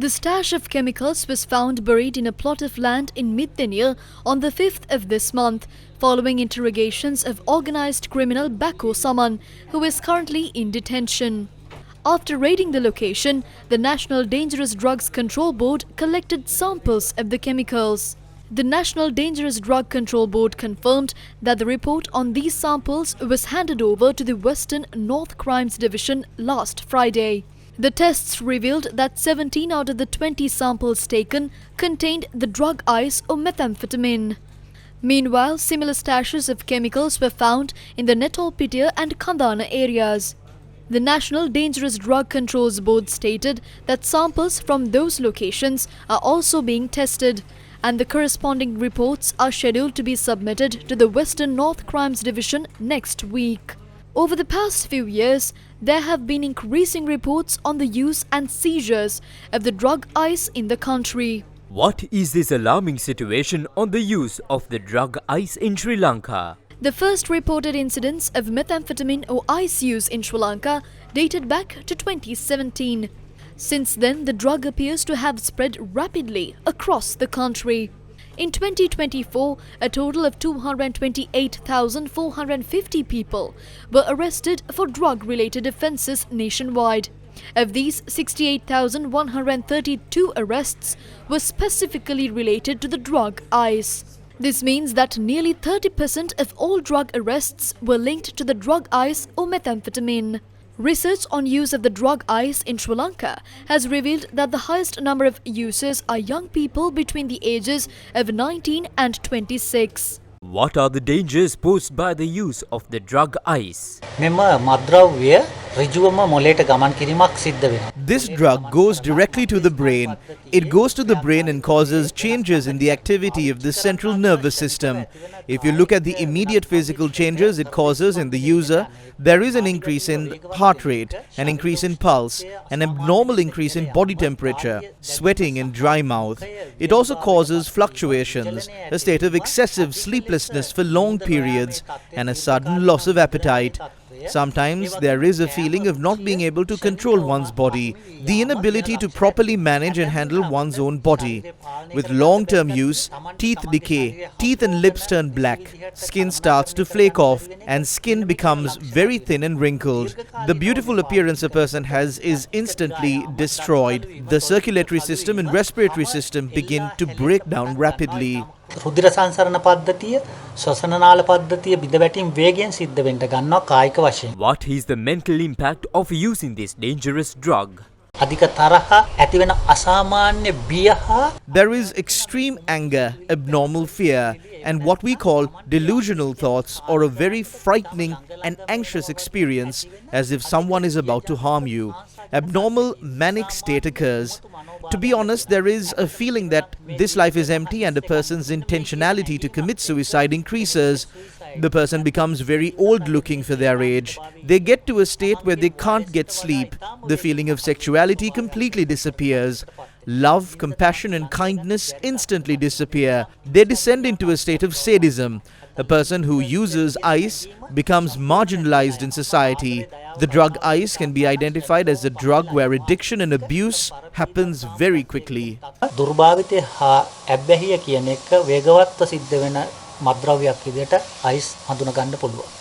The stash of chemicals was found buried in a plot of land in Middeniya on the 5th of this month, following interrogations of organised criminal Bako Saman, who is currently in detention. After raiding the location, the National Dangerous Drugs Control Board collected samples of the chemicals. The National Dangerous Drug Control Board confirmed that the report on these samples was handed over to the Western North Crimes Division last Friday. The tests revealed that 17 out of the 20 samples taken contained the drug ice or methamphetamine. Meanwhile, similar stashes of chemicals were found in the Netolpitia and Kandana areas. The National Dangerous Drug Controls Board stated that samples from those locations are also being tested, and the corresponding reports are scheduled to be submitted to the Western North Crimes Division next week. Over the past few years, there have been increasing reports on the use and seizures of the drug ice in the country. What is this alarming situation on the use of the drug ice in Sri Lanka? The first reported incidents of methamphetamine or ice use in Sri Lanka dated back to 2017. Since then, the drug appears to have spread rapidly across the country. In 2024, a total of 228,450 people were arrested for drug-related offences nationwide. Of these, 68,132 arrests were specifically related to the drug ice. This means that nearly 30% of all drug arrests were linked to the drug ice or methamphetamine. Research on use of the drug ice in Sri Lanka has revealed that the highest number of users are young people between the ages of 19 and 26. What are the dangers posed by the use of the drug ice? This drug goes directly to the brain. It goes to the brain and causes changes in the activity of the central nervous system. If you look at the immediate physical changes it causes in the user, there is an increase in heart rate, an increase in pulse, an abnormal increase in body temperature, sweating and dry mouth. It also causes fluctuations, a state of excessive sleeplessness for long periods, and a sudden loss of appetite. Sometimes there is a feeling of not being able to control one's body, the inability to properly manage and handle one's own body. With long-term use, teeth decay, teeth and lips turn black, skin starts to flake off, and skin becomes very thin and wrinkled. The beautiful appearance a person has is instantly destroyed. The circulatory system and respiratory system begin to break down rapidly. රුධිර සංසරණ පද්ධතිය ශ්වසන නාල පද්ධතිය බිඳ වැටීම් වේගයෙන් සිද්ධ වෙන්න ගන්නවා කායික වශයෙන්. What is the mental impact of using this dangerous drug? අධික තරහ ඇති වෙන අසාමාන්‍ය බිය හා There is extreme anger, abnormal fear, and what we call delusional thoughts, or a very frightening and anxious experience as if someone is about to harm you. Abnormal manic state occurs. To be honest, there is a feeling that this life is empty and a person's intentionality to commit suicide increases. The person becomes very old looking for their age. They get to a state where they can't get sleep. The feeling of sexuality completely disappears. Love, compassion and kindness instantly disappear. They descend into a state of sadism. A person who uses ice becomes marginalized in society. The drug ice can be identified as a drug where addiction and abuse happens very quickly. දුර්භාවිතය හා ඇබ්බැහිය කියන එක වේගවත්ව සිද්ධ වෙන මත්ද්‍රව්‍යයක් විදිහට ice හඳුනා ගන්න පුළුවන්.